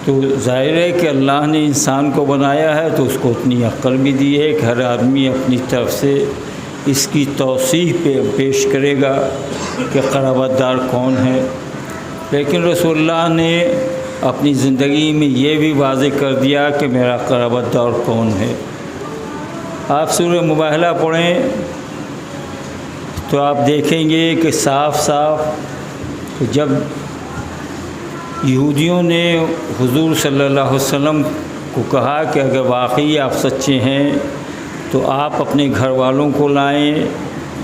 تو ظاہر ہے کہ اللہ نے انسان کو بنایا ہے تو اس کو اتنی عقل بھی دی ہے کہ ہر آدمی اپنی طرف سے اس کی توضیح پیش کرے گا کہ قرابت دار کون ہے۔ لیکن رسول اللہ نے اپنی زندگی میں یہ بھی واضح کر دیا کہ میرا قرابت دار کون ہے۔ آپ سورہ مباہلہ پڑھیں تو آپ دیکھیں گے کہ صاف صاف جب یہودیوں نے حضور صلی اللہ علیہ وسلم کو کہا کہ اگر واقعی آپ سچے ہیں تو آپ اپنے گھر والوں کو لائیں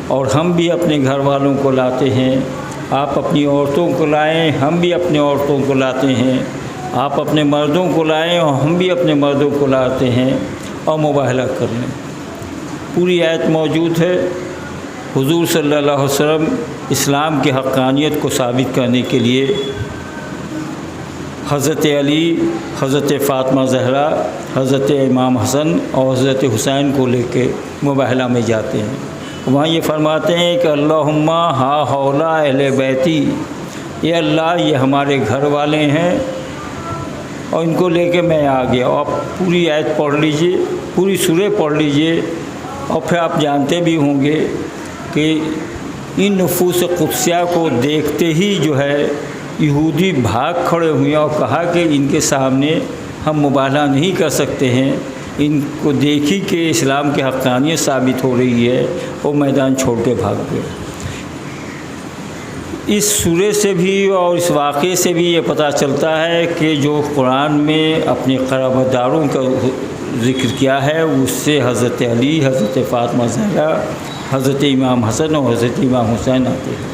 اور ہم بھی اپنے گھر والوں کو لاتے ہیں، آپ اپنی عورتوں کو لائیں ہم بھی اپنے عورتوں کو لاتے ہیں، آپ اپنے مردوں کو لائیں اور ہم بھی اپنے مردوں کو لاتے ہیں اور مباہلہ کر لیں۔ پوری آیت موجود ہے۔ حضور صلی اللہ علیہ وسلم اسلام کی حقانیت کو ثابت کرنے کے لیے حضرت علی، حضرت فاطمہ زہرا، حضرت امام حسن اور حضرت حسین کو لے کے مباہلہ میں جاتے ہیں۔ وہاں یہ فرماتے ہیں کہ اللہم ہا ہولا اہل بیتی، یہ اللہ یہ ہمارے گھر والے ہیں اور ان کو لے کے میں آ گیا۔ آپ پوری آیت پڑھ لیجئے، پوری سورہ پڑھ لیجئے اور پھر آپ جانتے بھی ہوں گے کہ ان نفوس قدسیہ کو دیکھتے ہی جو ہے یہودی بھاگ کھڑے ہوئے اور کہا کہ ان کے سامنے ہم مباہلہ نہیں کر سکتے ہیں، ان کو دیکھی کہ اسلام کی حقانیت ثابت ہو رہی ہے، وہ میدان چھوڑ کے بھاگ گئے۔ اس سورے سے بھی اور اس واقعے سے بھی یہ پتہ چلتا ہے کہ جو قرآن میں اپنے قرابت داروں کا ذکر کیا ہے اس سے حضرت علی، حضرت فاطمہ زہرا، حضرت امام حسن اور حضرت امام حسین آتے ہیں۔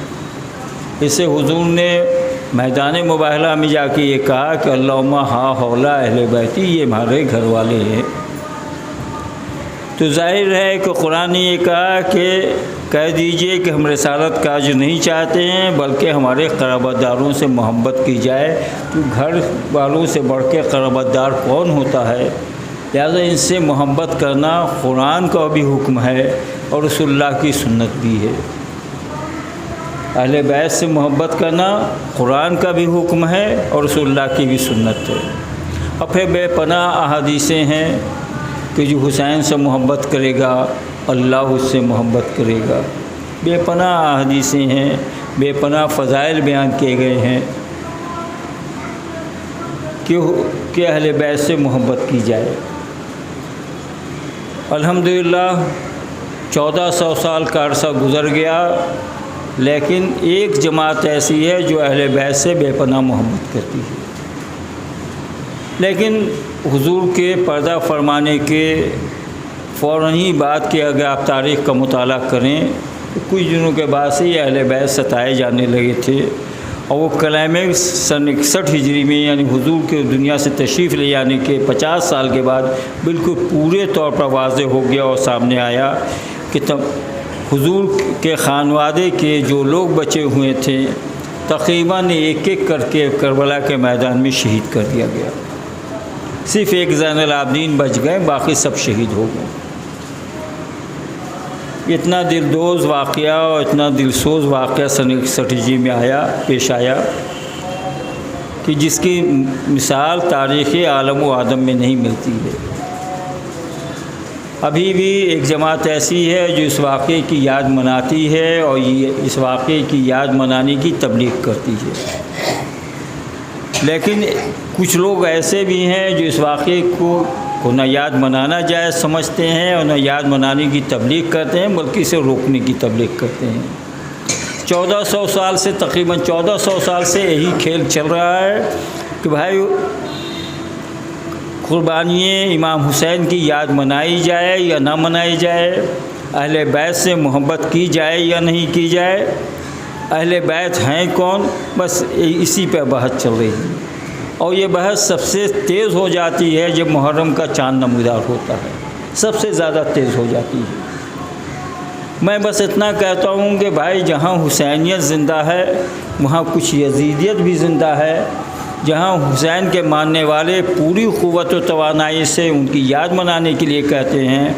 اس سے حضور نے میدان مباہلہ میں جا کے یہ کہا کہ اللہم ہا ہولا اہل بیتی، یہ ہمارے گھر والے ہیں۔ تو ظاہر ہے کہ قرآن نے یہ کہا کہ کہہ دیجئے کہ ہم رسالت کاج نہیں چاہتے ہیں بلکہ ہمارے قرابت داروں سے محبت کی جائے۔ تو گھر والوں سے بڑھ کے قرابت دار کون ہوتا ہے؟ لہٰذا ان سے محبت کرنا قرآن کا بھی حکم ہے اور رسول اللہ کی سنت بھی ہے۔ اہل بیت سے محبت کرنا قرآن کا بھی حکم ہے اور رسول اللہ کی بھی سنت ہے۔ اور پھر بے پناہ احادیثیں ہیں کہ جو حسین سے محبت کرے گا اللہ اس سے محبت کرے گا۔ بے پناہ احادیثیں ہیں، بے پناہ فضائل بیان کیے گئے ہیں کہ اہل بیت سے محبت کی جائے۔ الحمدللہ 1400 سال کا عرصہ گزر گیا، لیکن ایک جماعت ایسی ہے جو اہل بیت سے بے پناہ محبت کرتی ہے۔ لیکن حضور کے پردہ فرمانے کے فوراً ہی بعد کے اگر آپ تاریخ کا مطالعہ کریں تو کچھ دنوں کے بعد سے یہ اہل بیت ستائے جانے لگے تھے، اور وہ کلائمیکس سن 61 ہجری میں یعنی حضور کے دنیا سے تشریف لے جانے کے 50 سال کے بعد بالکل پورے طور پر واضح ہو گیا اور سامنے آیا کہ حضور کے خانوادے کے جو لوگ بچے ہوئے تھے تقریباً ایک ایک کر کے کربلا کے میدان میں شہید کر دیا گیا۔ صرف ایک زین العابدین بچ گئے، باقی سب شہید ہو گئے۔ اتنا دلدوز واقعہ اور اتنا دلسوز واقعہ سن 61 میں پیش آیا کہ جس کی مثال تاریخ عالم و آدم میں نہیں ملتی ہے۔ ابھی بھی ایک جماعت ایسی ہے جو اس واقعے کی یاد مناتی ہے اور یہ اس واقعے کی یاد منانے کی تبلیغ کرتی ہے۔ لیکن کچھ لوگ ایسے بھی ہیں جو اس واقعے کو نہ یاد منانا جائز سمجھتے ہیں اور نہ یاد منانے کی تبلیغ کرتے ہیں بلکہ اسے روکنے کی تبلیغ کرتے ہیں۔ 1400 سال سے تقریباً 1400 سال سے یہی کھیل چل رہا ہے کہ بھائی قربانی امام حسین کی یاد منائی جائے یا نہ منائی جائے، اہل بیت سے محبت کی جائے یا نہیں کی جائے، اہل بیت ہیں کون، بس اسی پہ بحث چل رہی ہے۔ اور یہ بحث سب سے تیز ہو جاتی ہے جب محرم کا چاند نمودار ہوتا ہے، سب سے زیادہ تیز ہو جاتی ہے۔ میں بس اتنا کہتا ہوں کہ بھائی جہاں حسینیت زندہ ہے وہاں کچھ یزیدیت بھی زندہ ہے۔ جہاں حسین کے ماننے والے پوری قوت و توانائی سے ان کی یاد منانے کے لیے کہتے ہیں،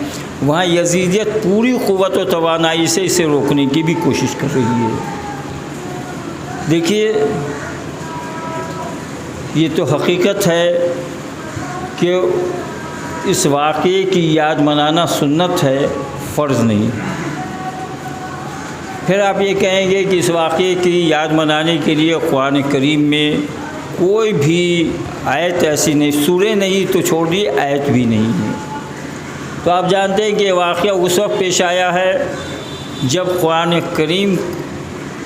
وہاں یزیدیت پوری قوت و توانائی سے اسے روکنے کی بھی کوشش کر رہی ہے۔ دیکھیے یہ تو حقیقت ہے کہ اس واقعے کی یاد منانا سنت ہے، فرض نہیں۔ پھر آپ یہ کہیں گے کہ اس واقعے کی یاد منانے کے لیے قرآن کریم میں کوئی بھی آیت ایسی نہیں، سورہ نہیں تو چھوڑیے آیت بھی نہیں ہے۔ تو آپ جانتے ہیں کہ یہ واقعہ اس وقت پیش آیا ہے جب قرآن کریم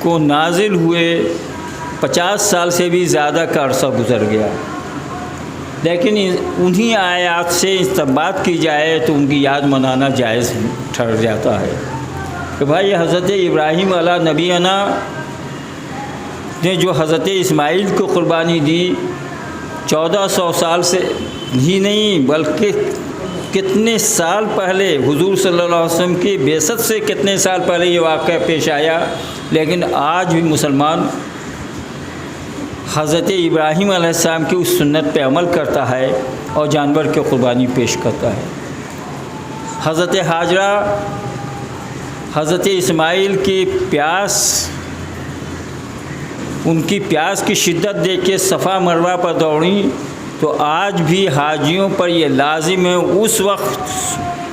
کو نازل ہوئے 50 سال سے بھی زیادہ کا عرصہ گزر گیا، لیکن انہی آیات سے استنباط کی جائے تو ان کی یاد منانا جائز ٹھہر جاتا ہے کہ بھائی حضرت ابراہیم علیہ نبینا نے جو حضرت اسماعیل کو قربانی دی 1400 سال سے ہی نہیں بلکہ کتنے سال پہلے حضور صلی اللہ علیہ وسلم کی بعثت سے کتنے سال پہلے یہ واقعہ پیش آیا، لیکن آج بھی مسلمان حضرت ابراہیم علیہ السلام کی اس سنت پہ عمل کرتا ہے اور جانور کی قربانی پیش کرتا ہے۔ حضرت ہاجرہ حضرت اسماعیل کی ان کی پیاس کی شدت دیکھ کے صفا مروہ پر دوڑیں، تو آج بھی حاجیوں پر یہ لازم ہے اس وقت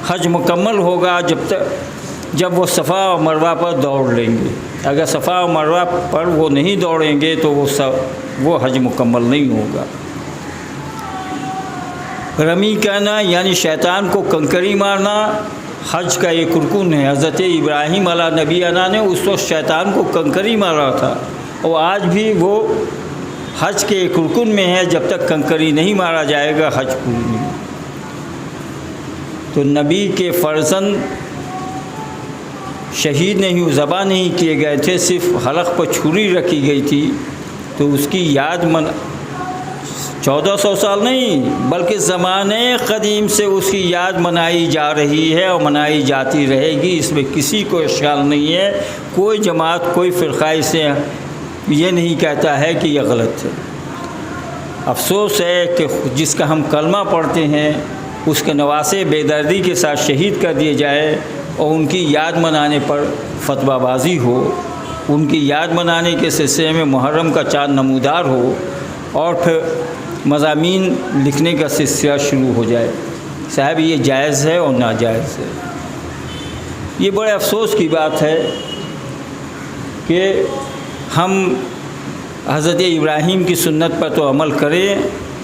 حج مکمل ہوگا جب وہ صفا و مروہ پر دوڑ لیں گے۔ اگر صفا و مروہ پر وہ نہیں دوڑیں گے تو وہ حج مکمل نہیں ہوگا۔ رمی کرنا یعنی شیطان کو کنکری مارنا حج کا ایک رکن ہے۔ حضرت ابراہیم علیہ نبینا نے اس وقت شیطان کو کنکری مارا تھا، اور آج بھی وہ حج کے ایک رکن میں ہے، جب تک کنکری نہیں مارا جائے گا حج پوری نہیں۔ تو نبی کے فرزند شہید نہیں، ذبح نہیں کیے گئے تھے، صرف حلق پر چھری رکھی گئی تھی، تو اس کی یاد 1400 سال نہیں بلکہ زمانے قدیم سے اس کی یاد منائی جا رہی ہے اور منائی جاتی رہے گی، اس میں کسی کو اشکال نہیں ہے۔ کوئی جماعت کوئی فرقہ سے یہ نہیں کہتا ہے کہ یہ غلط ہے۔ افسوس ہے کہ جس کا ہم کلمہ پڑھتے ہیں اس کے نواسے بے دردی کے ساتھ شہید کر دیے جائے اور ان کی یاد منانے پر فتویٰ بازی ہو، ان کی یاد منانے کے سلسلے میں محرم کا چاند نمودار ہو اور پھر مضامین لکھنے کا سلسلہ شروع ہو جائے۔ صاحب یہ جائز ہے اور ناجائز ہے۔ یہ بڑے افسوس کی بات ہے کہ ہم حضرت ابراہیم کی سنت پر تو عمل کریں،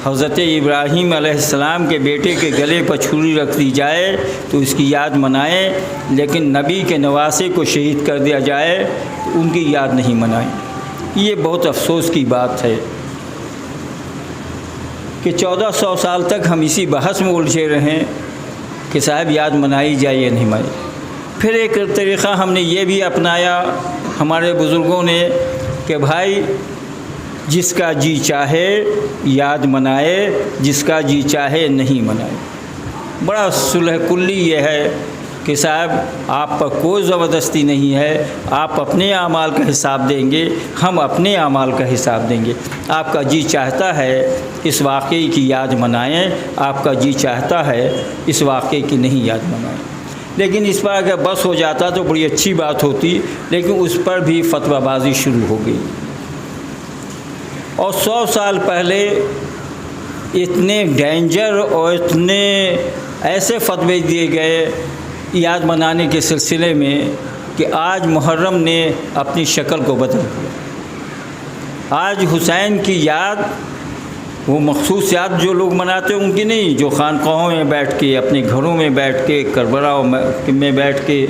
حضرت ابراہیم علیہ السلام کے بیٹے کے گلے پر چھری رکھ دی جائے تو اس کی یاد منائیں، لیکن نبی کے نواسے کو شہید کر دیا جائے تو ان کی یاد نہیں منائیں۔ یہ بہت افسوس کی بات ہے کہ 1400 سال تک ہم اسی بحث میں الجھے رہیں کہ صاحب یاد منائی جائے یا نہیں منائی۔ پھر ایک طریقہ ہم نے یہ بھی اپنایا ہمارے بزرگوں نے کہ بھائی جس کا جی چاہے یاد منائے، جس کا جی چاہے نہیں منائے۔ بڑا صلح کلی یہ ہے کہ صاحب آپ پر کوئی زبردستی نہیں ہے، آپ اپنے اعمال کا حساب دیں گے، ہم اپنے اعمال کا حساب دیں گے۔ آپ کا جی چاہتا ہے اس واقعے کی یاد منائیں، آپ کا جی چاہتا ہے اس واقعے کی نہیں یاد منائیں۔ لیکن اس پر اگر بس ہو جاتا تو بڑی اچھی بات ہوتی، لیکن اس پر بھی فتویٰ بازی شروع ہو گئی۔ اور 100 سال پہلے اتنے ڈینجر اور اتنے ایسے فتوے دیے گئے یاد منانے کے سلسلے میں کہ آج محرم نے اپنی شکل کو بدل دیا۔ آج حسین کی یاد وہ مخصوص یاد جو لوگ مناتے ہیں ان کی نہیں، جو خانقاہوں میں بیٹھ کے، اپنے گھروں میں بیٹھ کے، کربلا میں بیٹھ کے،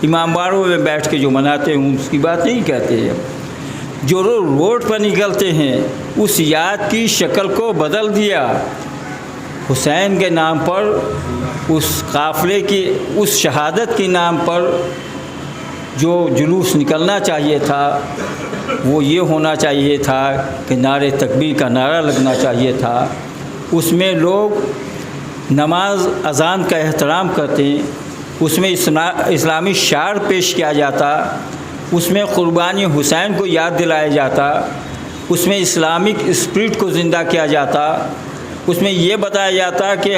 امام باڑوں میں بیٹھ کے جو مناتے ہیں اس کی بات نہیں کہتے ہیں۔ جو روڈ پر نکلتے ہیں اس یاد کی شکل کو بدل دیا۔ حسین کے نام پر، اس قافلے کی، اس شہادت کے نام پر جو جلوس نکلنا چاہیے تھا وہ یہ ہونا چاہیے تھا کہ نعرہ تکبیر کا نعرہ لگنا چاہیے تھا۔ اس میں لوگ نماز اذان کا احترام کرتے ہیں، اس میں اسلامی شعار پیش کیا جاتا، اس میں قربانی حسین کو یاد دلایا جاتا، اس میں اسلامک اسپرٹ کو زندہ کیا جاتا، اس میں یہ بتایا جاتا کہ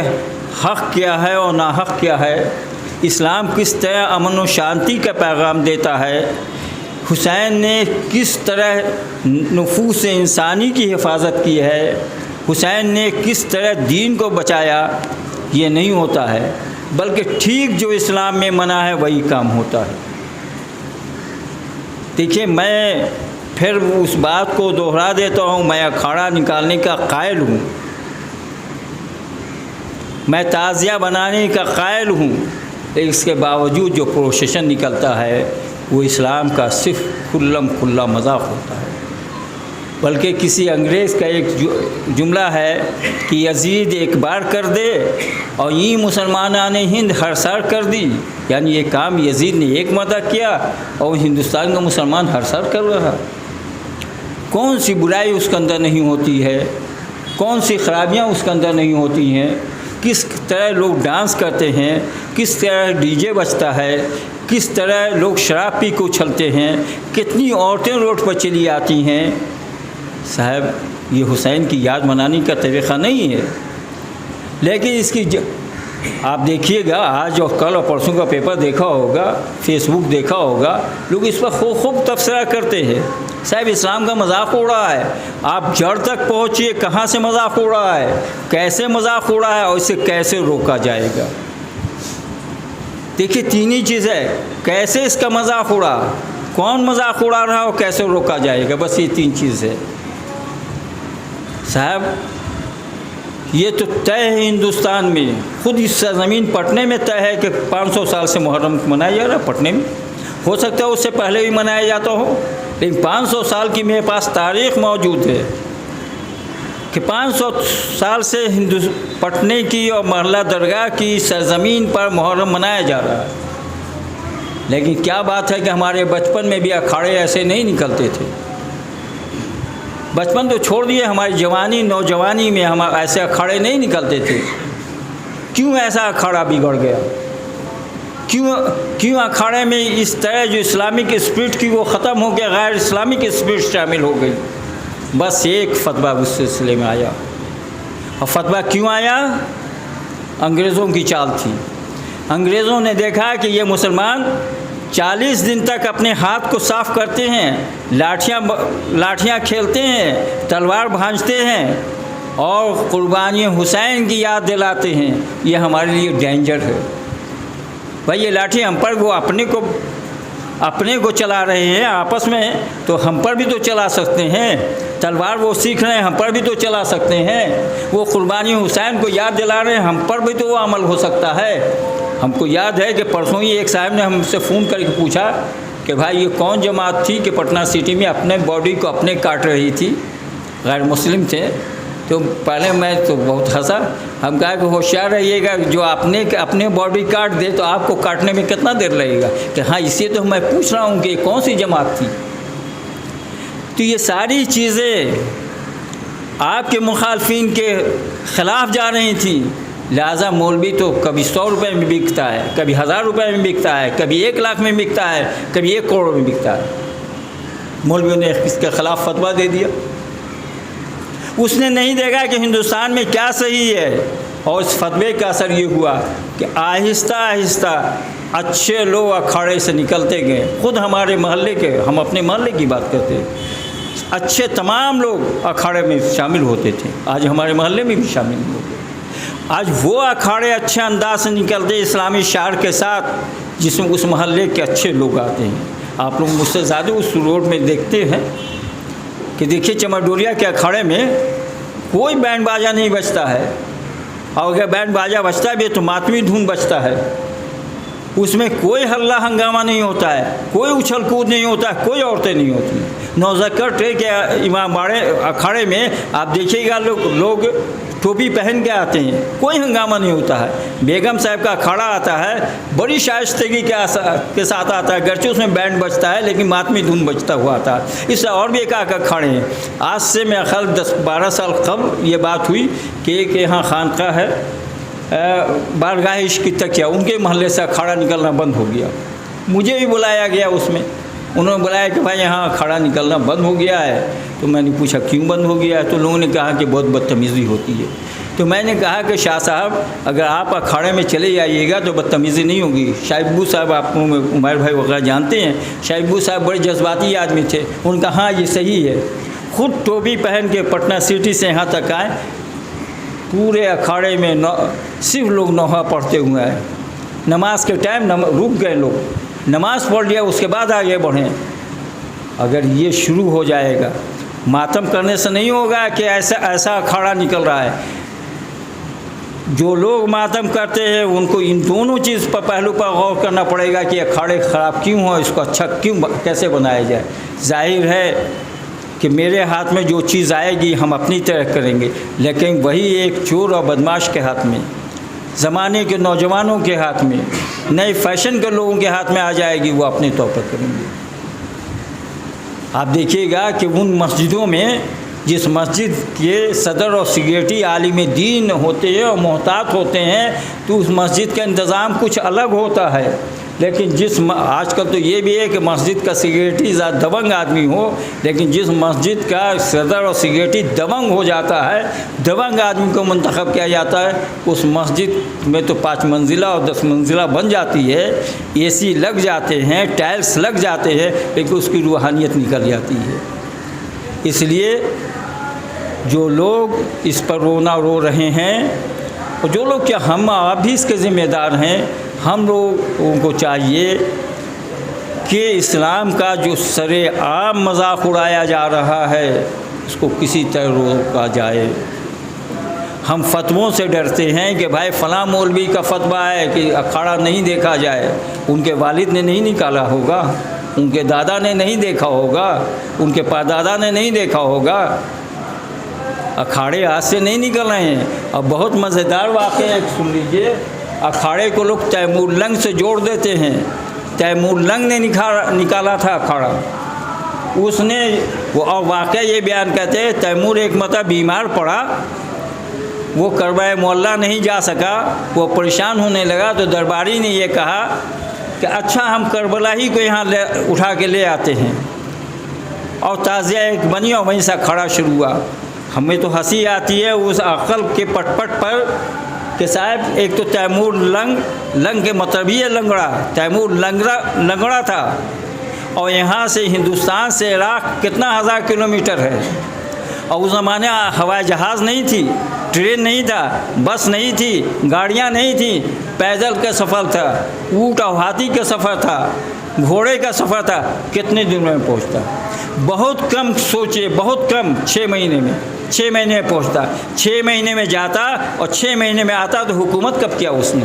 حق کیا ہے اور ناحق کیا ہے، اسلام کس طرح امن و شانتی کا پیغام دیتا ہے، حسین نے کس طرح نفوس انسانی کی حفاظت کی ہے، حسین نے کس طرح دین کو بچایا یہ نہیں ہوتا ہے، بلکہ ٹھیک جو اسلام میں منع ہے وہی کام ہوتا ہے۔ دیکھیے میں پھر اس بات کو دوہرا دیتا ہوں، میں اکھاڑا نکالنے کا قائل ہوں، میں تعزیہ بنانے کا قائل ہوں، لیکن اس کے باوجود جو پروسیشن نکلتا ہے وہ اسلام کا صرف کھلا مذاق ہوتا ہے۔ بلکہ کسی انگریز کا ایک جملہ ہے کہ یزید ایک بار کر دے اور یہ مسلمانان ہند ہر سال کر دی، یعنی یہ کام یزید نے ایک مرتبہ کیا اور ہندوستان کا مسلمان ہر سال کر رہا۔ کون سی برائی اس کے اندر نہیں ہوتی ہے، کون سی خرابیاں اس کے اندر نہیں ہوتی ہیں، کس طرح لوگ ڈانس کرتے ہیں، کس طرح ڈی جے بجتا ہے، کس طرح لوگ شراب پی کو اچھلتے ہیں، کتنی عورتیں روڈ پر چلی آتی ہیں۔ صاحب یہ حسین کی یاد منانے کا طریقہ نہیں ہے، لیکن اس کی آپ دیکھیے گا آج اور کل اور پرسوں کا پیپر دیکھا ہوگا، فیس بک دیکھا ہوگا، لوگ اس پر خوب تبصرہ کرتے ہیں۔ صاحب اسلام کا مذاق اڑ رہا ہے، آپ جڑ تک پہنچیے کہاں سے مذاق اڑ رہا ہے، کیسے مذاق اڑ رہا ہے اور اسے کیسے روکا جائے گا۔ دیکھیے تین ہی چیز ہے، کیسے اس کا مذاق اڑا، کون مذاق اڑا رہا اور کیسے روکا جائے گا، بس یہ تین چیز ہے۔ صاحب یہ تو طے ہے ہندوستان میں، خود اس سرزمین پٹنے میں طے ہے کہ 500 سال سے محرم منایا جا رہا ہے پٹنے میں، ہو سکتا ہے اس سے پہلے بھی منایا جاتا ہو، لیکن 500 سال کی میرے پاس تاریخ موجود ہے کہ 500 سال سے پٹنے کی اور محلہ درگاہ کی سرزمین پر محرم منایا جا رہا ہے۔ لیکن کیا بات ہے کہ ہمارے بچپن میں بھی اکھاڑے ایسے نہیں نکلتے تھے، بچپن تو چھوڑ دیے، ہماری جوانی نوجوانی میں ہم ایسے اکھاڑے نہیں نکلتے تھے۔ کیوں ایسا اکھاڑا بگڑ گیا، کیوں اکھاڑے میں اس طرح جو اسلامک اسپرٹ کی وہ ختم ہو گیا، غیر اسلامک اسپرٹ شامل ہو گئی؟ بس ایک فتویٰ اس سلسلے میں آیا، اور فتویٰ کیوں آیا؟ انگریزوں کی چال تھی۔ انگریزوں نے دیکھا کہ یہ مسلمان 40 دن تک اپنے ہاتھ کو صاف کرتے ہیں، لاٹھیاں کھیلتے ہیں، تلوار بھانجتے ہیں اور قربانی حسین کی یاد دلاتے ہیں، یہ ہمارے لیے ڈینجر ہے۔ بھائی یہ لاٹھی ہم پر وہ اپنے کو چلا رہے ہیں آپس میں، تو ہم پر بھی تو چلا سکتے ہیں۔ تلوار وہ سیکھ رہے ہیں، ہم پر بھی تو چلا سکتے ہیں۔ وہ قربانی حسین کو یاد دلا رہے ہیں، ہم پر بھی تو وہ عمل ہو سکتا ہے۔ ہم کو یاد ہے کہ پرسوں ہی ایک صاحب نے ہم سے فون کر کے پوچھا کہ بھائی یہ کون جماعت تھی کہ پٹنہ سٹی میں اپنے باڈی کو اپنے کاٹ رہی تھی، غیر مسلم تھے۔ تو پہلے میں تو بہت ہنسا، ہم کہا کہ ہوشیار رہیے گا، جو اپنے باڈی کاٹ دے تو آپ کو کاٹنے میں کتنا دیر لگے گا، کہ ہاں اسی تو میں پوچھ رہا ہوں کہ یہ کون سی جماعت تھی۔ تو یہ ساری چیزیں آپ کے مخالفین کے خلاف جا رہی تھیں، لہٰذا مولوی تو کبھی 100 روپے میں بکتا ہے، کبھی 1000 روپے میں بکتا ہے، کبھی 1 لاکھ میں بکتا ہے، کبھی 1 کروڑ میں بکتا ہے۔ مولویوں نے اس کے خلاف فتویٰ دے دیا۔ اس نے نہیں دیکھا کہ ہندوستان میں کیا صحیح ہے، اور اس فتوے کا اثر یہ ہوا کہ آہستہ آہستہ اچھے لوگ اکھاڑے سے نکلتے گئے۔ خود ہمارے محلے کے، ہم اپنے محلے کی بات کرتے ہیں، اچھے تمام لوگ اکھاڑے میں شامل ہوتے تھے، آج ہمارے محلے میں بھی شامل ہو گئے۔ آج وہ اکھاڑے اچھے انداز سے نکلتے اسلامی شعار کے ساتھ، جس میں اس محلے کے اچھے لوگ آتے ہیں۔ آپ لوگ مجھ سے زیادہ اس روڈ میں دیکھتے ہیں کہ دیکھیے چمرڈوریا کے اکھاڑے میں کوئی بینڈ باجا نہیں بجتا ہے، اور اگر بینڈ باجا بجتا ہے بھی تو ماتمی دھن بجتا ہے، اس میں کوئی ہلہ ہنگامہ نہیں ہوتا ہے، کوئی اچھل کود نہیں ہوتا ہے، کوئی عورتیں نہیں ہوتی ہیں۔ نوزکر ٹرے کے امام باڑے اکھاڑے میں آپ دیکھیے گا لوگ ٹوپی پہن کے آتے ہیں، کوئی ہنگامہ نہیں ہوتا ہے۔ بیگم صاحب کا اکھاڑا آتا ہے، بڑی شائستگی کے ساتھ آتا ہے، گرچہ اس میں بینڈ بجتا ہے لیکن ماتمی دھن بجتا ہوا آتا ہے۔ اس سے اور بھی ایک اکھاڑے ہیں، آج سے میرا خیال 10-12 سال قبل یہ بات ہوئی کہ ایک یہاں خانقاہ ہے بارگاہ عشق کی تکیہ، ان کے محلے سے اکھاڑا نکلنا بند ہو گیا۔ مجھے بھی بلایا گیا، اس میں انہوں نے بلایا کہ بھائی یہاں اکھاڑا نکلنا بند ہو گیا ہے۔ تو میں نے پوچھا کیوں بند ہو گیا ہے؟ تو لوگوں نے کہا کہ بہت بدتمیزی ہوتی ہے۔ تو میں نے کہا کہ شاہ صاحب اگر آپ اکھاڑے میں چلے جائیے گا تو بدتمیزی نہیں ہوگی۔ شاہ ابو صاحب آپ کو عمیر بھائی وغیرہ جانتے ہیں، شاہ ابو صاحب بڑے جذباتی آدمی تھے، ان کا ہاں یہ صحیح ہے، خود ٹوپی پہن کے پٹنہ سٹی سے یہاں تک آئے، پورے اکھاڑے میں صرف لوگ نوحہ پڑھتے ہوئے آئے، نماز کے ٹائم رک گئے، لوگ نماز پڑھ لیا اس کے بعد آگے بڑھیں۔ اگر یہ شروع ہو جائے گا، ماتم کرنے سے نہیں ہوگا کہ ایسا اکھاڑا نکل رہا ہے۔ جو لوگ ماتم کرتے ہیں ان کو ان دونوں چیز پر پہلو پر غور کرنا پڑے گا کہ اکھاڑے خراب کیوں ہوں، اس کو اچھا کیسے بنایا جائے۔ ظاہر ہے کہ میرے ہاتھ میں جو چیز آئے گی ہم اپنی طرح کریں گے، لیکن وہی ایک چور اور بدماش کے ہاتھ میں، زمانے کے نوجوانوں کے ہاتھ میں، نئے فیشن کے لوگوں کے ہاتھ میں آ جائے گی، وہ اپنے طور پر کریں گے۔ آپ دیکھیے گا کہ ان مسجدوں میں جس مسجد کے صدر اور سیکریٹری عالم دین ہوتے ہیں اور محتاط ہوتے ہیں تو اس مسجد کا انتظام کچھ الگ ہوتا ہے، لیکن آج کل تو یہ بھی ہے کہ مسجد کا سیکریٹری دبنگ آدمی ہو، لیکن جس مسجد کا صدر اور سیکریٹری دبنگ ہو جاتا ہے، دبنگ آدمی کو منتخب کیا جاتا ہے، اس مسجد میں تو 5 منزلہ اور 10 منزلہ بن جاتی ہے، اے سی لگ جاتے ہیں، ٹائلس لگ جاتے ہیں، لیکن اس کی روحانیت نکل جاتی ہے۔ اس لیے جو لوگ اس پر رو رہے ہیں، اور جو لوگ کیا ہم آپ بھی اس کے ذمہ دار ہیں، ہم لوگوں کو چاہیے کہ اسلام کا جو سر عام مذاق اڑایا جا رہا ہے اس کو کسی طرح روکا جائے۔ ہم فتووں سے ڈرتے ہیں کہ بھائی فلاں مولوی کا فتویٰ ہے کہ اکھاڑا نہیں دیکھا جائے، ان کے والد نے نہیں نکالا ہوگا، ان کے دادا نے نہیں دیکھا ہوگا، ان کے پردادا نے نہیں دیکھا ہوگا، اکھاڑے ہاتھ سے نہیں نکل رہے ہیں۔ اب بہت مزیدار واقعہ ہے، سن لیجئے۔ اکھاڑے کو لوگ تیمور لنگ سے جوڑ دیتے ہیں، تیمور لنگ نے نکالا تھا اکھاڑا، اس نے اور واقعہ یہ بیان کرتے ہیں تیمور ایک مرتبہ بیمار پڑا، وہ کربلا معلیٰ نہیں جا سکا، وہ پریشان ہونے لگا تو درباری نے یہ کہا کہ اچھا ہم کربلا ہی کو یہاں اٹھا کے لے آتے ہیں، اور تعزیہ ایک بنی اور وہیں سے کھڑا شروع ہوا۔ ہمیں تو ہنسی آتی ہے اس عقل کے پٹ پر کہ صاحب ایک تو تیمور لنگ کے مطلب ہی ہے لنگڑا، تیمور لنگڑا تھا، اور یہاں سے ہندوستان سے عراق کتنا 1000 کلومیٹر ہے، اور اس زمانے ہوائی جہاز نہیں تھی، ٹرین نہیں تھا، بس نہیں تھی، گاڑیاں نہیں تھیں، پیدل کا سفر تھا، اونٹ اور ہاتھی کا سفر تھا، گھوڑے کا سفر تھا، کتنے دن میں پہنچتا؟ بہت کم، سوچئے بہت کم، 6 مہینے میں پہنچتا، 6 مہینے میں جاتا اور 6 مہینے میں آتا، تو حکومت کب کیا اس نے؟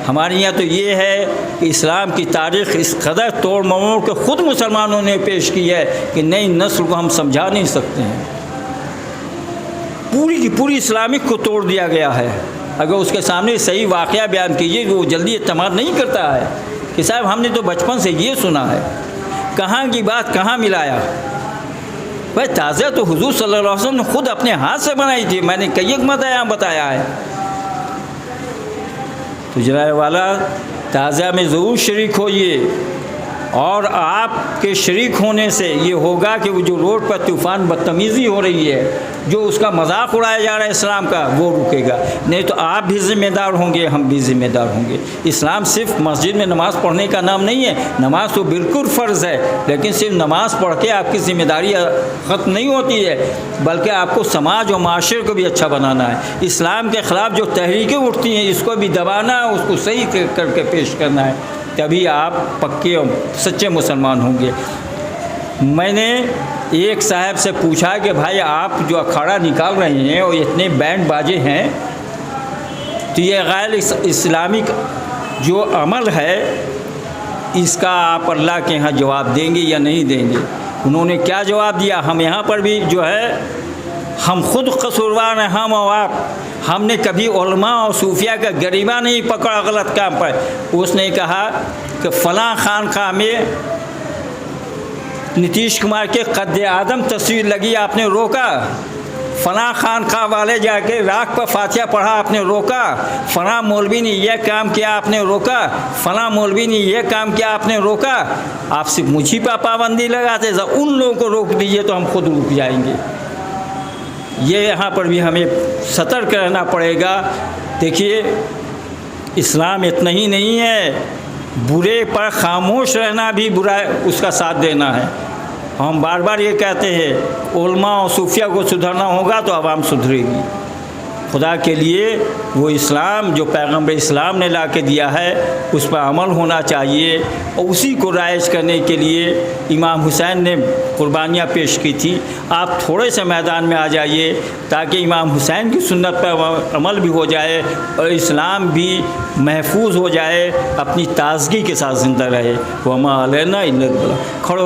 ہمارے یہاں تو یہ ہے کہ اسلام کی تاریخ اس قدر توڑ مروڑ کے خود مسلمانوں نے پیش کی ہے کہ نئی نسل کو ہم سمجھا نہیں سکتے ہیں۔ پوری کی پوری اسلامک کو توڑ دیا گیا ہے۔ اگر اس کے سامنے صحیح واقعہ بیان کیجیے وہ جلدی اعتماد نہیں کرتا ہے کہ صاحب ہم نے تو بچپن سے یہ سنا ہے، کہاں کی بات کہاں ملایا؟ بھائی تازہ تو حضور صلی اللہ علیہ وسلم نے خود اپنے ہاتھ سے بنائی تھی، میں نے کئی ایک مرتبہ بتایا ہے۔ تو جناب والا تازہ میں ضرور شریک ہوئیے، اور آپ کے شریک ہونے سے یہ ہوگا کہ وہ جو روڈ پر طوفان بدتمیزی ہو رہی ہے، جو اس کا مذاق اڑایا جا رہا ہے اسلام کا، وہ رکے گا، نہیں تو آپ بھی ذمہ دار ہوں گے، ہم بھی ذمہ دار ہوں گے۔ اسلام صرف مسجد میں نماز پڑھنے کا نام نہیں ہے، نماز تو بالکل فرض ہے، لیکن صرف نماز پڑھ کے آپ کی ذمہ داری ختم نہیں ہوتی ہے، بلکہ آپ کو سماج اور معاشرے کو بھی اچھا بنانا ہے۔ اسلام کے خلاف جو تحریکیں اٹھتی ہیں اس کو بھی دبانا ہے، اس کو صحیح کر کے پیش کرنا ہے، تبھی آپ پکے اور سچے مسلمان ہوں گے۔ میں نے ایک صاحب سے پوچھا کہ بھائی آپ جو اکھاڑا نکال رہے ہیں اور اتنے بینڈ باجے ہیں، تو یہ غیر اسلامک جو عمل ہے اس کا آپ اللہ کے ہاں جواب دیں گے یا نہیں دیں گے؟ انہوں نے کیا جواب دیا؟ ہم یہاں پر بھی جو ہے ہم خود قصوروار ہیں، ہم اور آپ، ہم نے کبھی علماء اور صوفیہ کا گریبہ نہیں پکڑا غلط کام پر۔ اس نے کہا کہ فلاں خانقاہ میں نتیش کمار کے قد آدم تصویر لگی، آپ نے روکا، فلاں خانقاہ والے جا کے راکھ پر فاتحہ پڑھا، آپ نے روکا، فلاں مولوی نے یہ کام کیا، آپ نے روکا، فلاں مولوی نے یہ کام کیا، آپ نے روکا۔ آپ صرف مجھے پر پابندی لگاتے، ان لوگوں کو روک دیجیے تو ہم خود رک جائیں گے۔ یہ یہاں پر بھی ہمیں سترک رہنا پڑے گا۔ دیکھیے اسلام اتنا ہی نہیں ہے، برے پر خاموش رہنا بھی برا اس کا ساتھ دینا ہے۔ ہم بار بار یہ کہتے ہیں علماء اور صوفیہ کو سدھرنا ہوگا تو عوام سدھرے گی۔ خدا کے لیے وہ اسلام جو پیغمبر اسلام نے لا کے دیا ہے اس پر عمل ہونا چاہیے، اور اسی کو رائج کرنے کے لیے امام حسین نے قربانیاں پیش کی تھی۔ آپ تھوڑے سے میدان میں آ جائیے تاکہ امام حسین کی سنت پر عمل بھی ہو جائے اور اسلام بھی محفوظ ہو جائے، اپنی تازگی کے ساتھ زندہ رہے۔ وما علینا الا البلاغ۔ کھڑو